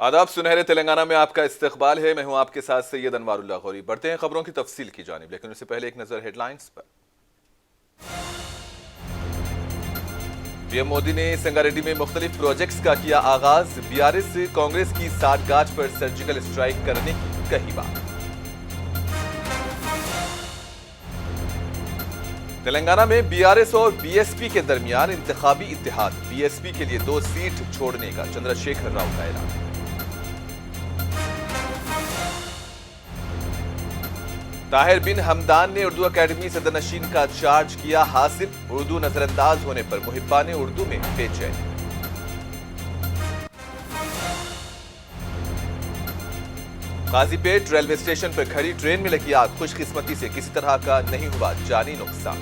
आदाब। सुनहरे तेलंगाना में आपका इस्तकबाल है। मैं हूं आपके साथ सैयद अनवारुल्लाह गौरी। बढ़ते हैं खबरों की तफसील की जानिब, लेकिन उससे पहले एक नजर हेडलाइंस पर। पीएम मोदी ने संगारेड्डी में मुख्तलिफ प्रोजेक्ट्स का किया आगाज। बीआरएस से कांग्रेस की साठगांठ पर सर्जिकल स्ट्राइक करने की कही बात। तेलंगाना में बीआरएस और बीएसपी के दरमियान इंतखाबी इत्तेहाद। बीएसपी के लिए 2 सीट छोड़ने का चंद्रशेखर राव का ऐलान। ताहिर बिन हमदान ने उर्दू अकेडमी सदरनशीन का चार्ज किया हासिल। उर्दू नजरअंदाज होने पर मुहिब्बान उर्दू में बेचैन। काजीपेट रेलवे स्टेशन पर खड़ी ट्रेन में लगी आग। खुशकिस्मती से किसी तरह का नहीं हुआ जानी नुकसान।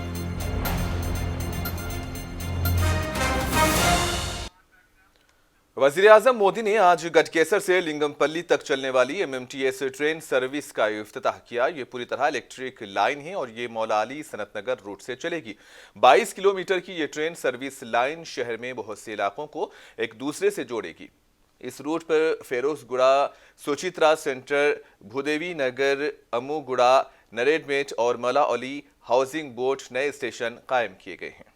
वजीर आजम मोदी ने आज गटकेसर से लिंगमपल्ली तक चलने वाली एमएमटीएस ट्रेन सर्विस का इफ्तिताह किया। ये पूरी तरह इलेक्ट्रिक लाइन है और ये मौला अली सनत नगर रूट से चलेगी। 22 किलोमीटर की ये ट्रेन सर्विस लाइन शहर में बहुत से इलाकों को एक दूसरे से जोड़ेगी। इस रूट पर फेरोजगुड़ा, सुचित्रा सेंटर, भूदेवी नगर, अमुगुड़ा, नरेडमेट और मौला अली हाउसिंग बोर्ड नए स्टेशन कायम किए गए हैं।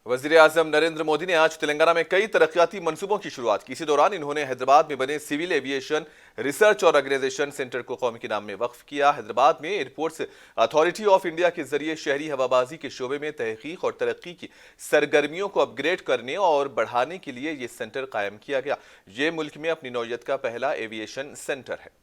वजीर आजम नरेंद्र मोदी ने आज तेलंगाना में कई तरक्याती मंसूबों की शुरुआत की। इसी दौरान इन्होंने हैदराबाद में बने सिविल एविएशन रिसर्च और ऑर्गेनाइजेशन सेंटर को कौम के नाम में वक्फ किया। हैदराबाद में एयरपोर्ट्स अथॉरिटी ऑफ इंडिया के जरिए शहरी हवाबाजी के शोबे में तहकीक और तरक्की की सरगर्मियों को अपग्रेड करने और बढ़ाने के लिए यह सेंटर कायम किया गया। यह मुल्क में अपनी नौयत का पहला एविएशन सेंटर है।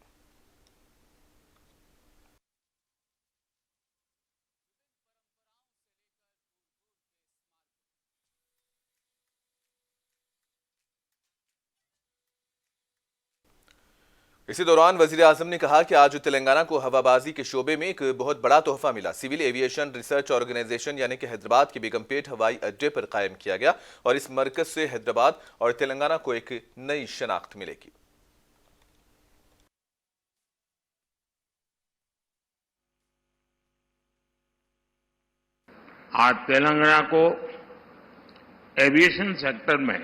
इसी दौरान वजीर आजम ने कहा कि आज तेलंगाना को हवाबाजी के शोबे में एक बहुत बड़ा तोहफा मिला। सिविल एविएशन रिसर्च ऑर्गेनाइजेशन यानी कि हैदराबाद के बेगमपेट हवाई अड्डे पर कायम किया गया और इस मरकज से हैदराबाद और तेलंगाना को एक नई शनाख्त मिलेगी। आज तेलंगाना को एविएशन सेक्टर में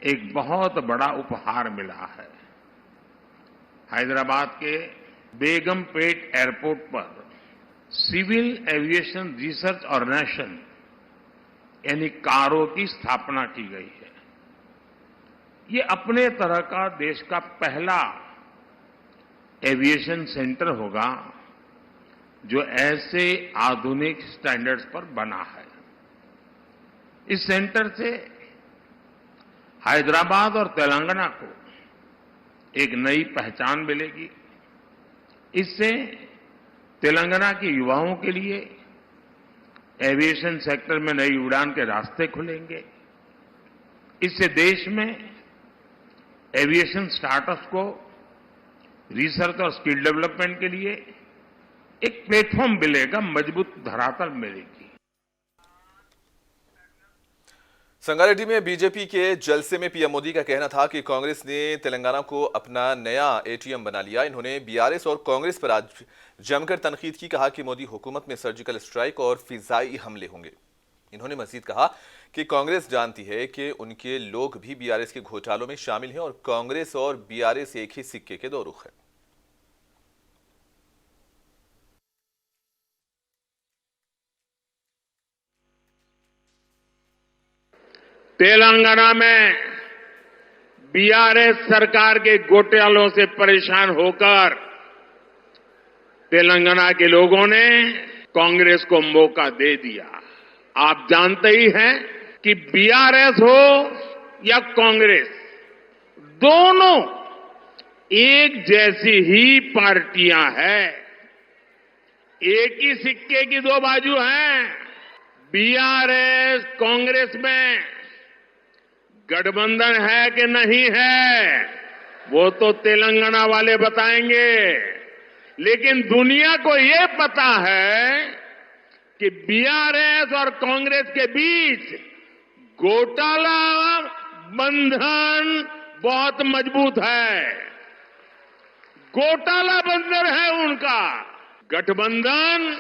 एक बहुत बड़ा उपहार मिला है। हैदराबाद के बेगमपेट एयरपोर्ट पर सिविल एविएशन रिसर्च ऑर्गेनाइजेशन यानी कारो की स्थापना की गई है। ये अपने तरह का देश का पहला एविएशन सेंटर होगा जो ऐसे आधुनिक स्टैंडर्ड्स पर बना है। इस सेंटर से हैदराबाद और तेलंगाना को एक नई पहचान मिलेगी। इससे तेलंगाना के युवाओं के लिए एविएशन सेक्टर में नई उड़ान के रास्ते खुलेंगे। इससे देश में एविएशन स्टार्टअप्स को रिसर्च और स्किल डेवलपमेंट के लिए एक प्लेटफॉर्म मिलेगा, मजबूत धरातल मिलेगी। संगारेड्डी में बीजेपी के जलसे में पीएम मोदी का कहना था कि कांग्रेस ने तेलंगाना को अपना नया एटीएम बना लिया। इन्होंने बीआरएस और कांग्रेस पर आज जमकर तनकीद की। कहा कि मोदी हुकूमत में सर्जिकल स्ट्राइक और फिजाई हमले होंगे। इन्होंने मजीद कहा कि कांग्रेस जानती है कि उनके लोग भी बीआरएस के घोटालों में शामिल हैं और कांग्रेस और बीआरएस एक ही सिक्के के दो रुख हैं। तेलंगाना में बीआरएस सरकार के घोटालों से परेशान होकर तेलंगाना के लोगों ने कांग्रेस को मौका दे दिया। आप जानते ही हैं कि बीआरएस हो या कांग्रेस, दोनों एक जैसी ही पार्टियां हैं। एक ही सिक्के की दो बाजू हैं। बीआरएस कांग्रेस में गठबंधन है कि नहीं है वो तो तेलंगाना वाले बताएंगे, लेकिन दुनिया को ये पता है कि बीआरएस और कांग्रेस के बीच घोटाला बंधन बहुत मजबूत है। घोटाला बंधन है उनका। गठबंधन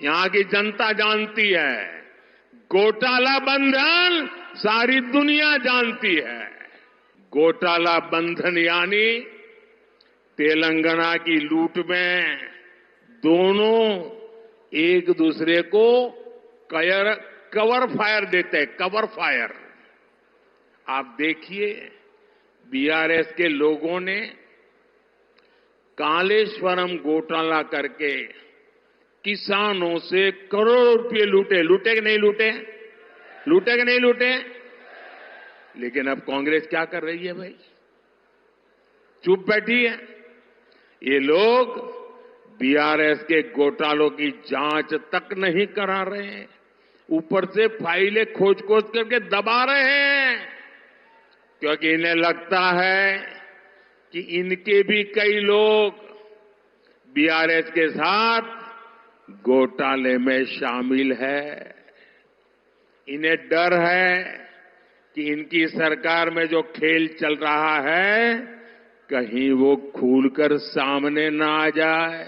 यहां की जनता जानती है, घोटाला बंधन सारी दुनिया जानती है। घोटाला बंधन यानी तेलंगाना की लूट में दोनों एक दूसरे को कवर फायर देते हैं, कवर फायर। आप देखिए, बीआरएस के लोगों ने कालेश्वरम घोटाला करके किसानों से करोड़ों रुपए लूटे। लूटे कि नहीं लूटे? लूटे कि नहीं लूटे? लेकिन अब कांग्रेस क्या कर रही है भाई? चुप बैठी है। ये लोग बीआरएस के घोटालों की जांच तक नहीं करा रहे हैं, ऊपर से फाइलें खोज खोज करके दबा रहे हैं, क्योंकि इन्हें लगता है कि इनके भी कई लोग बीआरएस के साथ घोटाले में शामिल है। इन्हें डर है कि इनकी सरकार में जो खेल चल रहा है कहीं वो खुलकर सामने ना आ जाए।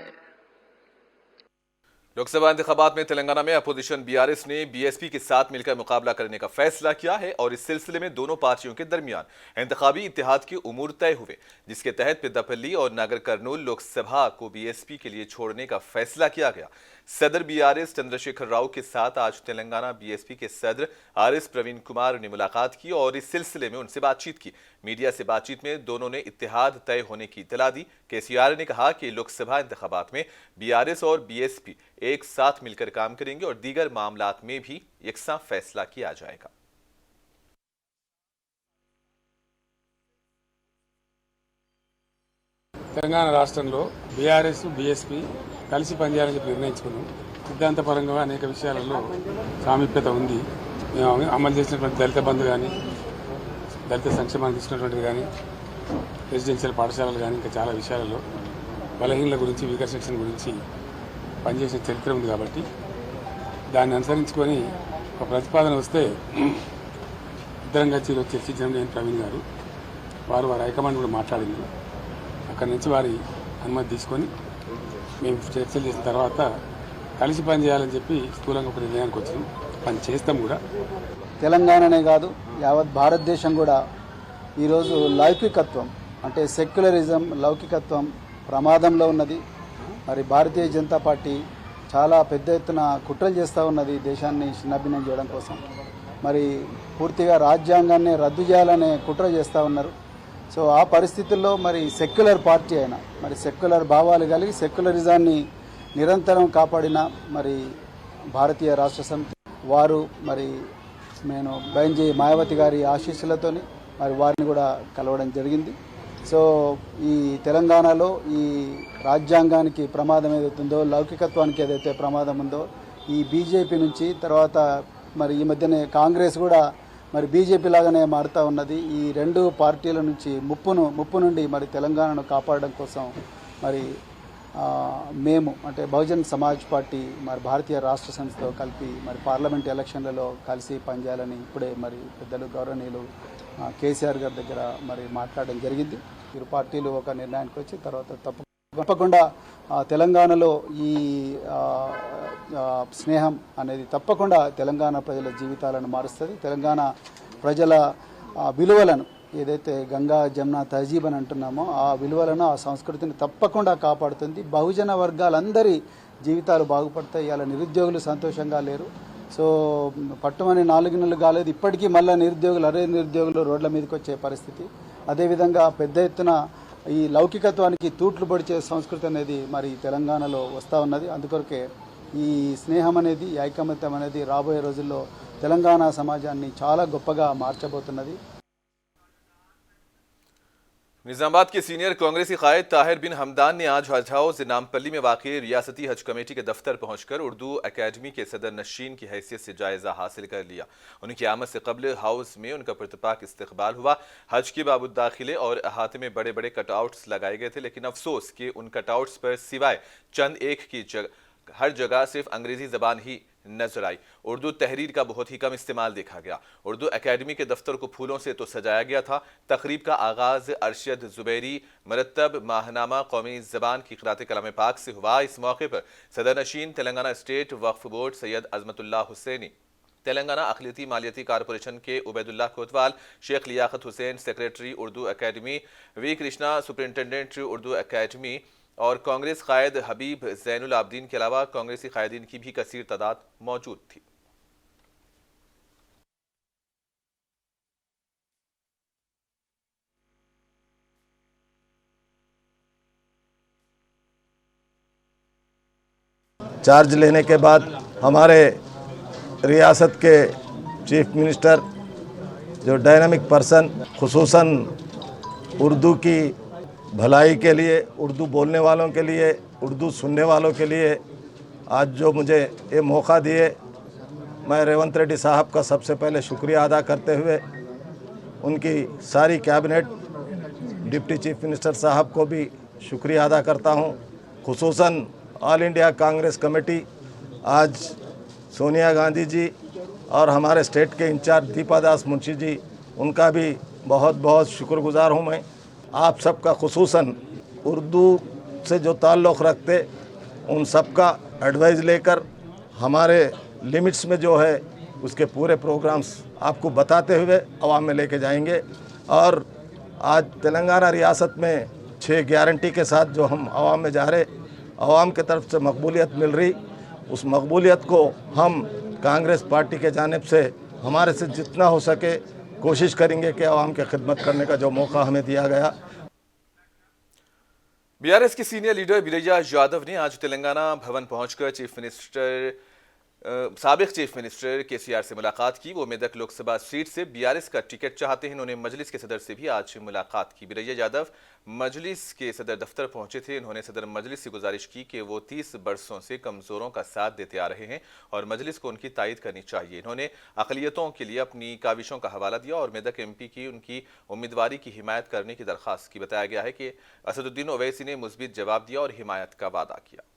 लोकसभा इंतखाबात में तेलंगाना में अपोजिशन बीआरएस ने बीएसपी के साथ मिलकर मुकाबला करने का फैसला किया है और इस सिलसिले में दोनों पार्टियों के दरमियान इंतखाबी इत्तेहाद के उमूर तय हुए, जिसके तहत पेद्दापल्ली और नागर कर्नूल लोकसभा को बीएसपी के लिए छोड़ने का फैसला किया गया। सदर बीआरएस चंद्रशेखर राव के साथ आज तेलंगाना बीएसपी के सदर आरएस प्रवीण कुमार ने मुलाकात की और इस सिलसिले में उनसे बातचीत की। मीडिया से बातचीत में दोनों ने इत्तेहाद तय होने की इत्तला दी। केसीआर ने कहा कि लोकसभा इंतखाबात में बीआरएस और बीएसपी एक साथ मिलकर काम करेंगे और दीगर मामलात में भी यकसा फैसला किया जाएगा। తెలంగాణ రాష్ట్రంలో బీఆర్ఎస్ బీఎస్పీ కలిసి పనిచేయాలని చెప్పి నిర్ణయించుకున్నాం. సిద్ధాంతపరంగా అనేక విషయాలలో సామీప్యత ఉంది. మేము అమలు చేసినటువంటి దళిత బంధు కానీ, దళిత సంక్షేమాన్ని తీసుకున్నటువంటిది కానీ, రెసిడెన్షియల్ పాఠశాలలు కానీ, ఇంకా చాలా విషయాలలో బలహీనల గురించి, వీకర్ సెక్షన్ గురించి పనిచేసిన చరిత్ర ఉంది. కాబట్టి దాన్ని అనుసరించుకొని ఒక ప్రతిపాదన వస్తే ఇద్దరం కలిసి చర్చించడం నేను ప్రవీణ్ గారు, వారు హైకమాండ్ కూడా మాట్లాడింది. అక్కడి నుంచి వారి అనుమతి తీసుకొని మేము చర్చలు చేసిన తర్వాత కలిసి పనిచేయాలని చెప్పి స్థూలంగా ఒక నిర్ణయానికి వచ్చినాం. పని చేస్తాం కూడా. తెలంగాణనే కాదు, యావత్ భారతదేశం కూడా ఈరోజు లౌకికత్వం అంటే సెక్యులరిజం, లౌకికత్వం ప్రమాదంలో ఉన్నది. మరి భారతీయ జనతా పార్టీ చాలా పెద్ద ఎత్తున కుట్రలు చేస్తూ ఉన్నది దేశాన్ని చిన్నాభిన్నం చేయడం కోసం. మరి పూర్తిగా రాజ్యాంగాన్ని రద్దు చేయాలనే కుట్ర చేస్తూ ఉన్నారు. సో ఆ పరిస్థితుల్లో మరి సెక్యులర్ పార్టీ అయినా, మరి సెక్యులర్ భావాలు కలిగి సెక్యులరిజాన్ని నిరంతరం కాపాడిన మరి భారతీయ రాష్ట్ర సమితి వారు మరి నేను బైంజీ మాయావతి గారి ఆశీస్సులతోని మరి వారిని కూడా కలవడం జరిగింది. సో ఈ తెలంగాణలో ఈ రాజ్యాంగానికి ప్రమాదం ఏదైతుందో, లౌకికత్వానికి ఏదైతే ప్రమాదం ఉందో, ఈ బీజేపీ నుంచి తర్వాత మరి ఈ మధ్యనే కాంగ్రెస్ కూడా మరి బీజేపీ లాగానే మారుతూ ఉన్నది. ఈ రెండు పార్టీల నుంచి ముప్పు నుండి మరి తెలంగాణను కాపాడడం కోసం మరి మేము అంటే బహుజన్ సమాజ్ పార్టీ మరి భారతీయ రాష్ట్ర సమితితో కలిపి మరి పార్లమెంట్ ఎలక్షన్లలో కలిసి పనిచేయాలని ఇప్పుడే మరి పెద్దలు గౌరవనీయులు కేసీఆర్ గారి దగ్గర మరి మాట్లాడడం జరిగింది. ఇరు పార్టీలు ఒక నిర్ణయానికి వచ్చి తర్వాత తప్పకుండా తెలంగాణలో ఈ స్నేహం అనేది తప్పకుండా తెలంగాణ ప్రజల జీవితాలను మారుస్తుంది. తెలంగాణ ప్రజల విలువలను ఏదైతే గంగా జమున తహజీబ్ అని అంటున్నామో ఆ విలువలను, ఆ సంస్కృతిని తప్పకుండా కాపాడుతుంది. బహుజన వర్గాలందరి జీవితాలు బాగుపడతాయి. ఇలా నిరుద్యోగులు సంతోషంగా లేరు. సో పట్టుమని 4 నెలలు కాలేదు, ఇప్పటికీ మళ్ళీ నిరుద్యోగులు రోడ్ల మీదకి వచ్చే పరిస్థితి. అదేవిధంగా పెద్ద ఎత్తున ఈ లౌకికత్వానికి తూట్లు పొడిచే సంస్కృతి అనేది మరి తెలంగాణలో వస్తూ ఉన్నది. అందుకొరకే ఈ స్నేహం అనేది, ఈ ఐకమత్యం అనేది రాబోయే రోజుల్లో తెలంగాణ సమాజాన్ని చాలా గొప్పగా మార్చబోతున్నది. निजामाबाद के सीनियर कांग्रेसी कायद ताहिर बिन हमदान ने आज हज हाउस नामपल्ली में वाक़ रियासती हज कमेटी के दफ्तर पहुंचकर उर्दू अकेडमी के सदर नशीन की हैसियत से जायजा हासिल कर लिया। उनकी आमद से कबल हाउस में उनका पुरतपाक इस्तकबाल हुआ। हज के बाबूद दाखिले और अहाते में बड़े बड़े कटआउट्स लगाए गए थे, लेकिन अफसोस कि उन कटआउट्स पर सिवाय चंद एक की हर जगह सिर्फ अंग्रेजी जबान ही नजर आई। उर्दू तहरीर का बहुत ही कम इस्तेमाल देखा गया। उर्दू एकेडमी के दफ्तर को फूलों से तो सजाया गया था। तकरीब का आगाज अरशद जुबैरी मरतब माहनामा कौमी जबान की क़िरात कलाम पाक से हुआ। इस मौके पर सदर नशीन तेलंगाना स्टेट वक्फ बोर्ड सैयद अजमतुल्लाह हुसैनी, तेलंगाना अक़लियती मालियती कारपोरेशन के Ubaidullah Kotwal, Sheikh Liaquat Hussain secretary Urdu academy, V Krishna superintendent Urdu academy और कांग्रेस कायद हबीब जैनुल आबदीन के अलावा कांग्रेसी कायदीन की भी कसीर तादाद मौजूद थी। चार्ज लेने के बाद हमारे रियासत के चीफ मिनिस्टर जो डायनामिक पर्सन, खुसूसन उर्दू की भलाई के लिए, उर्दू बोलने वालों के लिए, उर्दू सुनने वालों के लिए आज जो मुझे ये मौका दिए, मैं रेवंत रेड्डी साहब का सबसे पहले शुक्रिया अदा करते हुए उनकी सारी कैबिनेट, डिप्टी चीफ मिनिस्टर साहब को भी शुक्रिया अदा करता हूँ। खुसूसन ऑल इंडिया कांग्रेस कमेटी, आज सोनिया गांधी जी और हमारे स्टेट के इंचार्ज दीपा दास मुंशी जी, उनका भी बहुत बहुत शुक्रगुजार हूँ मैं। आप सबका खुसूसन उर्दू से जो ताल्लुक़ रखते उन सबका एडवाइस लेकर हमारे लिमिट्स में जो है उसके पूरे प्रोग्राम्स आपको बताते हुए अवाम में लेके जाएंगे। और आज तेलंगाना रियासत में 6 गारंटी के साथ जो हम अवाम में जा रहे, अवाम की तरफ से मकबूलियत मिल रही, उस मकबूलियत को हम कांग्रेस पार्टी के जानिब से हमारे से जितना हो सके कोशिश करेंगे कि अवाम की खिदमत करने का जो मौका हमें दिया गया। बीआरएस की सीनियर लीडर बिरैया यादव ने आज तेलंगाना भवन पहुंचकर साबिक चीफ मिनिस्टर केसीआर से मुलाकात की। वो मेदक लोकसभा सीट से बीआरएस का टिकट चाहते हैं। इन्होंने मजलिस के सदर से भी आज मुलाकात की। बिरैया यादव मजलिस के सदर दफ्तर पहुंचे थे। इन्होंने सदर मजलिस से गुजारिश की कि वो 30 बरसों से कमजोरों का साथ देते आ रहे हैं और मजलिस को उनकी तायद करनी चाहिए। इन्होंने अक़लियतों के लिए अपनी काविशों का हवाला दिया और मेदक एमपी की उनकी उम्मीदवारी की हिमायत करने की दरख्वास्त की। बताया गया है कि असदुद्दीन ओवैसी ने मुस्बित जवाब दिया और हिमायत का वादा किया।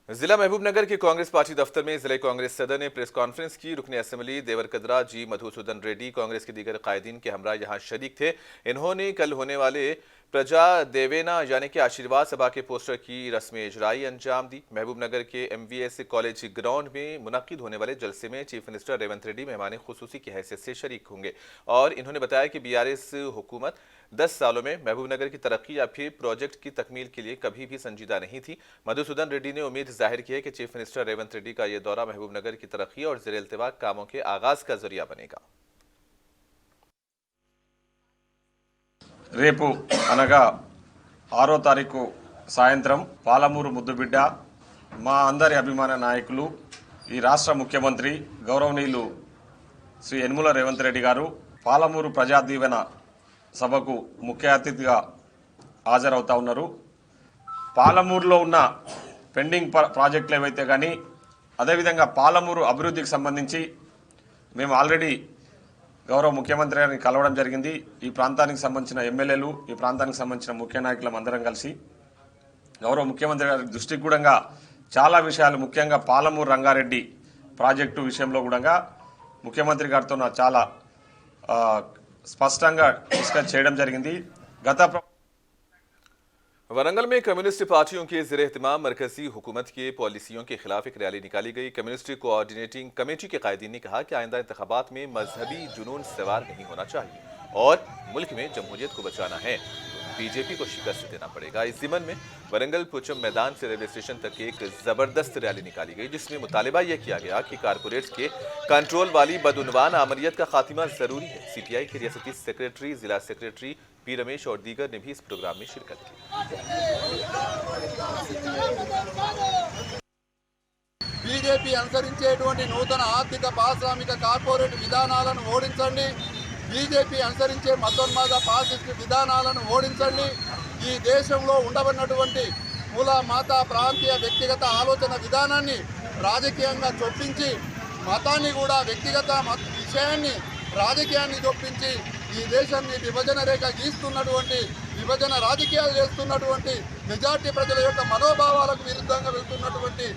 जिला महबूबनगर के कांग्रेस पार्टी दफ्तर में जिला कांग्रेस सदर ने प्रेस कॉन्फ्रेंस की। रुकने असेंबली देवरकद्रा जी मधुसूदन रेड्डी कांग्रेस के दीगर कायदीन के हमरा यहां शरीक थे। इन्होंने कल होने वाले प्रजा देवेना यानी कि आशीर्वाद सभा के पोस्टर की रस्म इजराई अंजाम दी। महबूबनगर के MVS कॉलेज ग्राउंड में मुनक्किद होने वाले जलसे में चीफ मिनिस्टर रेवंत रेड्डी मेहमान खुसूसी की हैसियत से शरीक होंगे और इन्होंने बताया कि बीआरएस हुकूमत 10 सालों में महबूबनगर की तरक्की या फिर प्रोजेक्ट की तकमील के लिए कभी भी संजीदा नहीं थी। मधुसूदन रेड्डी ने उम्मीद जाहिर की है कि चीफ मिनिस्टर रेवंत रेड्डी का यह दौरा महबूबनगर की तरक्की और ज़ेर इल्तिवा कामों के आगाज का जरिया बनेगा। రేపు అనగా 6వ తారీఖు సాయంత్రం పాలమూరు ముద్దుబిడ్డ మా అందరి అభిమాన నాయకులు ఈ రాష్ట్ర ముఖ్యమంత్రి గౌరవనీయులు శ్రీ యనమల రేవంత్ రెడ్డి గారు పాలమూరు ప్రజా దీవెన సభకు ముఖ్య అతిథిగా హాజరవుతా ఉన్నారు. పాలమూరులో ఉన్న పెండింగ్ ప్రాజెక్టులు ఏవైతే కానీ అదేవిధంగా పాలమూరు అభివృద్ధికి సంబంధించి మేము ఆల్రెడీ గౌరవ ముఖ్యమంత్రి గారిని కలవడం జరిగింది. ఈ ప్రాంతానికి సంబంధించిన ఎమ్మెల్యేలు, ఈ ప్రాంతానికి సంబంధించిన ముఖ్య నాయకులం అందరం కలిసి గౌరవ ముఖ్యమంత్రి గారి దృష్టికి కూడా చాలా విషయాలు, ముఖ్యంగా పాలమూరు రంగారెడ్డి ప్రాజెక్టు విషయంలో కూడా ముఖ్యమంత్రి గారితో చాలా స్పష్టంగా డిస్కస్ చేయడం జరిగింది. वरंगल में कम्युनिस्ट पार्टियों के ज़ेर एहतमाम मरकजी हुकूमत के पॉलिसियों के खिलाफ एक रैली निकाली गई। कम्युनिस्ट कोऑर्डिनेटिंग कमेटी के कायदीन ने कहा कि आइंदा इंतखाबात में मजहबी जुनून सवार नहीं होना चाहिए और मुल्क में जमहूरियत को बचाना है तो बीजेपी को शिकस्त देना पड़ेगा। इस ज़िमन में वरंगल पुचम मैदान से रेलवे स्टेशन तक एक ज़बरदस्त रैली निकाली गई जिसमें मुतालिबा यह किया गया कि कारपोरेट्स के कंट्रोल वाली बदउनवान आमरीत का खात्मा ज़रूरी है। CPI के रियासती सेक्रेटरी, जिला सेक्रेटरी पी रमेश और दीगर ने भी इस प्रोग्राम में शिरकत की। बीजेपी अनुसरिंచేటువంటి నూతన ఆర్థిక పారిశ్రామిక కార్పొరేట్ విధానాలను ఓడించండి. బీజేపీ అనుసరించే మతోన్మాద ఫాసిస్ట్ విధానాలను ఓడించండి. ఈ దేశంలో ఉండబడినటువంటి కుల, మత, ప్రాంతీయ, వ్యక్తిగత ఆలోచన విధానాన్ని రాజకీయంగా చొప్పించి మతాన్ని కూడా వ్యక్తిగత విషయాన్ని రాజకీయాన్ని చొప్పించి ఈ దేశాన్ని విభజన రేఖ గీస్తున్నటువంటి విభజన రాజకీయాలు చేస్తున్నటువంటి మెజార్టీ ప్రజల యొక్క మనోభావాలకు విరుద్ధంగా వెళ్తున్నటువంటి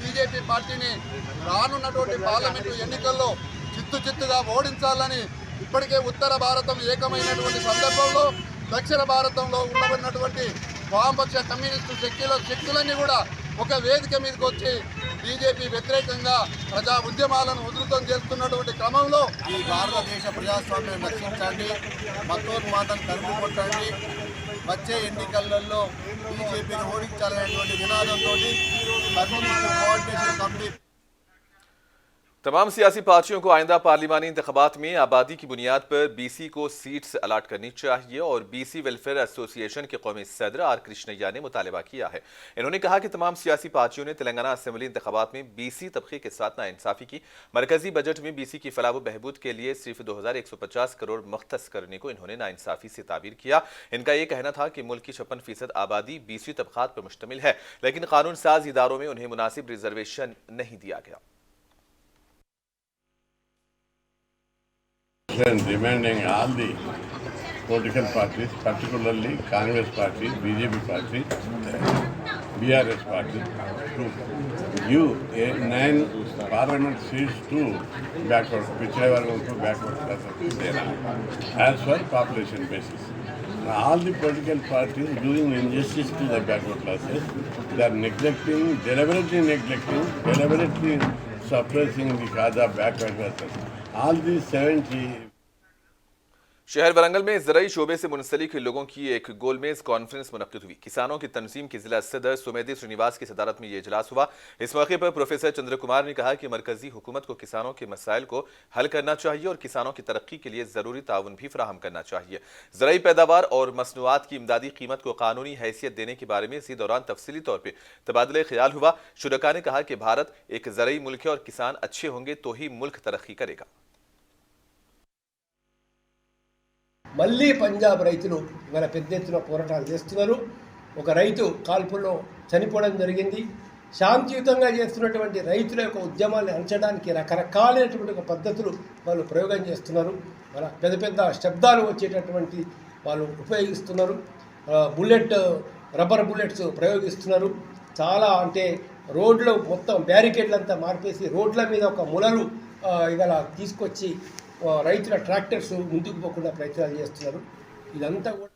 బీజేపీ పార్టీని రానున్నటువంటి పార్లమెంటు ఎన్నికల్లో చిత్తుగా ఓడించాలని ఇప్పటికే ఉత్తర భారతం ఏకమైనటువంటి సందర్భంలో దక్షిణ భారతంలో ఉండబడినటువంటి వామపక్ష కమ్యూనిస్టు శక్తులన్నీ కూడా ఒక వేదిక మీదకి వచ్చి బీజేపీ వ్యతిరేకంగా ప్రజా ఉద్యమాలను ఉధృతం చేస్తున్నటువంటి క్రమంలో ఈ భారతదేశ ప్రజాస్వామ్యాన్ని రక్షించండి, మతోన్మాదం తరిమి కొట్టండి, వచ్చే ఎన్నికలలో బీజేపీని ఓడించాలనేటువంటి నినాదంతో కమ్యూనిస్ట్ కోఆర్డినేషన్ కమిటీ तमाम सियासी पार्टियों को आइंदा पार्लिमानी इंतखाबात में आबादी की बुनियाद पर बीसी को सीट्स अलाट करनी चाहिए और बीसी वेलफेयर एसोसिएशन के कौमी सदर आर कृष्णैया ने मुतालबा किया है। इन्होंने कहा कि तमाम सियासी पार्टियों ने तेलंगाना असेंबली इंतखाबात में बीसी तबके के साथ नाइंसाफी की। मरकजी बजट में बीसी की फलाह व बहबूद के लिए सिर्फ 2150 करोड़ मुख्तस करने को इन्होंने नाइंसाफी से ताबीर किया। इनका यह कहना था कि मुल्क की 56% आबादी बीसी तबकात पर मुश्तमिल है, लेकिन कानून साज इदारों में उन्हें मुनासिब रिजर्वेशन नहीं दिया गया। Demanding all the political parties, particularly Congress Party, BJP Party, BRS Party, to give 9 parliament seats to backward, whichever one to backward classes, as per population basis. Now, all the political parties doing injustice to the backward classes. They are deliberately suppressing the cause of backward classes. All these 70 शहर वरंगल में ज़राई शोबे से मुंसलिक लोगों की एक गोलमेज conference मुनक्किद हुई। किसानों की तंजीम की जिला सदर सुमेदी श्रीनिवास की सदारत में ये इजलास हुआ। इस मौके पर प्रोफेसर चंद्र कुमार ने कहा कि मरकजी हुकूमत को किसानों के मसाइल को हल करना चाहिए और किसानों की तरक्की के लिए ज़रूरी ताउन भी फराहम करना चाहिए। ज़राई पैदावार और मसनूआत की इमदादी कीमत को कानूनी हैसियत देने के बारे में इसी दौरान तफसीली तौर पर तबादला ख्याल हुआ। शुरका ने कहा कि भारत एक ज़राई मुल्क है और किसान अच्छे होंगे तो ही मुल्क तरक्की करेगा। మళ్ళీ పంజాబ్ రైతులు ఇవాళ పెద్ద ఎత్తున పోరాటాలు చేస్తున్నారు. ఒక రైతు కాల్పుల్లో చనిపోవడం జరిగింది. శాంతియుతంగా చేస్తున్నటువంటి రైతుల యొక్క ఉద్యమాన్ని అంచడానికి రకరకాలైనటువంటి ఒక పద్ధతులు వాళ్ళు ప్రయోగం చేస్తున్నారు. మన పెద్ద పెద్ద శబ్దాలు వచ్చేటటువంటి వాళ్ళు ఉపయోగిస్తున్నారు. రబ్బర్ బుల్లెట్స్ ప్రయోగిస్తున్నారు. చాలా అంటే రోడ్లు మొత్తం బ్యారికేడ్లంతా మార్పేసి రోడ్ల మీద ఒక ములలు ఇవాళ తీసుకొచ్చి రైతుల ట్రాక్టర్స్ ముందుకు పోకుండా ప్రయత్నాలు చేస్తున్నారు. ఇదంతా కూడా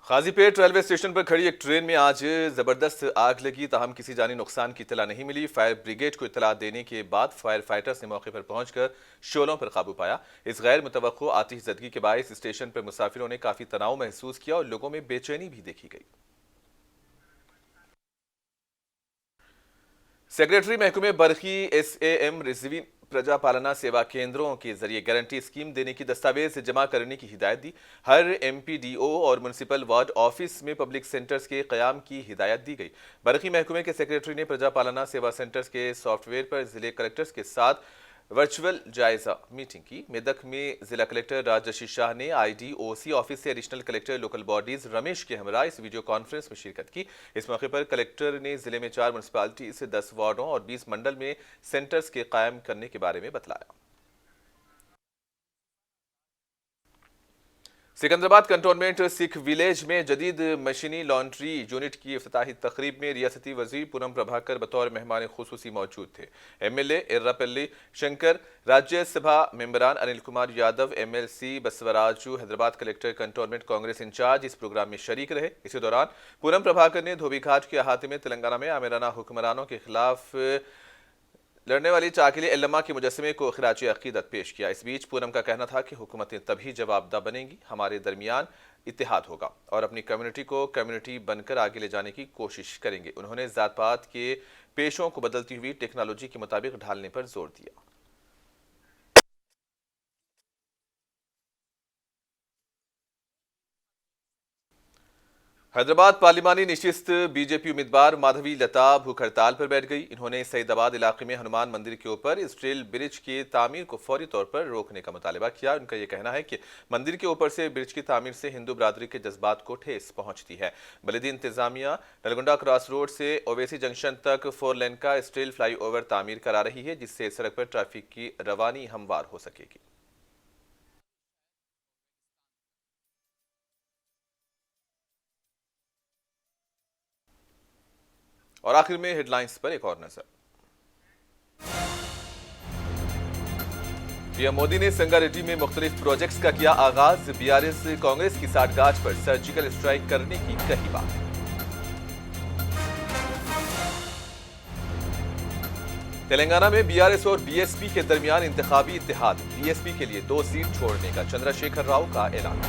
गाजीपेट रेलवे स्टेशन पर खड़ी एक ट्रेन में आज जबरदस्त आग लगी, ताहम किसी जानी नुकसान की इत्तला नहीं मिली। फायर ब्रिगेड को इत्तला देने के बाद फायर फाइटर्स ने मौके पर पहुंचकर शोलों पर काबू पाया। इस गैर मुतवक्को आतिशज़दगी के बायस स्टेशन पर मुसाफिरों ने काफी तनाव महसूस किया और लोगों में बेचैनी भी देखी गई। सेक्रेटरी महकमे बरखी SAM रिजवी प्रजा पालना सेवा केंद्रों के जरिए गारंटी स्कीम देने की दस्तावेज जमा करने की हिदायत दी। हर MPDO और म्यूनसिपल वार्ड ऑफिस में पब्लिक सेंटर्स के क़याम की हिदायत दी गई। बरखी महकमे के सेक्रेटरी ने प्रजा पालना सेवा सेंटर्स के सॉफ्टवेयर पर जिले कलेक्टर्स के साथ वर्चुअल जायजा मीटिंग की। मेदक में जिला कलेक्टर राजशी शाह ने IDOC ऑफिस से additional collector local bodies Ramesh के हमरा इस वीडियो कॉन्फ्रेंस में शिरकत की। इस मौके पर कलेक्टर ने जिले में 4 म्यूनसिपालिटी से 10 वार्डों और 20 मंडल में सेंटर्स के कायम करने के बारे में बतलाया। सिकंदराबाद कंटोनमेंट सिख विलेज में जदीद मशीनी लॉन्ड्री यूनिट की इफ्तिताही तकरीब में रियासती वजीर पूनम प्रभाकर बतौर मेहमान खुसूसी मौजूद थे। MLA एर्रापल्ली शंकर, राज्यसभा मेंबरान Anil Kumar Yadav, MLC Basavaraju, Hyderabad collector cantonment Congress incharge इस प्रोग्राम में शरीक रहे। इसी दौरान पूनम प्रभाकर ने धोबीघाट के अहाते में तेलंगाना में आमिराना हुक्मरानों के खिलाफ लड़ने वाली चाकिली एल्लमा के मुजस्समे को खिराज अकीदत पेश किया। इस बीच पूनम का कहना था कि हुकूमतें तभी जवाबदा बनेंगी, हमारे दरमियान इत्तेहाद होगा और अपनी कम्युनिटी को कम्युनिटी बनकर आगे ले जाने की कोशिश करेंगे। उन्होंने जात पात के पेशों को बदलती हुई टेक्नोलॉजी के मुताबिक ढालने पर जोर दिया। हैदराबाद पार्लिमानी निशिस्त बीजेपी उम्मीदवार माधवी लता भूख हड़ताल पर बैठ गई। इन्होंने सईदाबाद इलाके में हनुमान मंदिर के ऊपर स्टील ब्रिज की तामीर को फौरी तौर पर रोकने का मुतालबा किया। उनका यह कहना है कि मंदिर के ऊपर से ब्रिज की तामीर से हिंदू बरादरी के जज्बात को ठेस पहुंचती है। बलदी इंतजामिया नलगुंडा क्रॉस रोड से ओवैसी जंक्शन तक 4 लेन का स्टील फ्लाईओवर तामीर करा रही है, जिससे सड़क पर ट्रैफिक की रवानी हमवार हो सकेगी। और आखिर में हेडलाइंस पर एक और नजर। पीएम मोदी ने संगारेड्डी में मुख्तलिफ प्रोजेक्ट्स का किया आगाज। बीआरएस कांग्रेस की साठगांठ पर सर्जिकल स्ट्राइक करने की कही बात। तेलंगाना में बीआरएस और बीएसपी के दरमियान इंतखाबी इत्तेहाद। बीएसपी के लिए 2 सीट छोड़ने का चंद्रशेखर राव का ऐलान।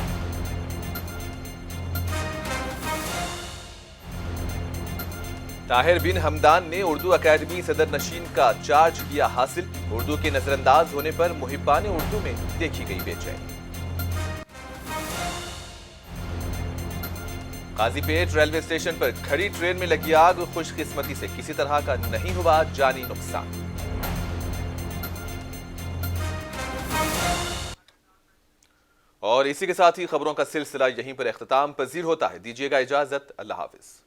ताहिर बिन हमदान ने उर्दू अकादमी सदर नशीन का चार्ज किया हासिल। उर्दू के नजरअंदाज होने पर मुहिब्बान उर्दू में देखी गई बेचैनी। काजीपेट रेलवे स्टेशन पर खड़ी ट्रेन में लगी आग। खुशकिस्मती से किसी तरह का नहीं हुआ जानी नुकसान। और इसी के साथ ही खबरों का सिलसिला यहीं पर इख्तिताम पजीर होता है। दीजिएगा इजाजत। अल्लाह हाफिज।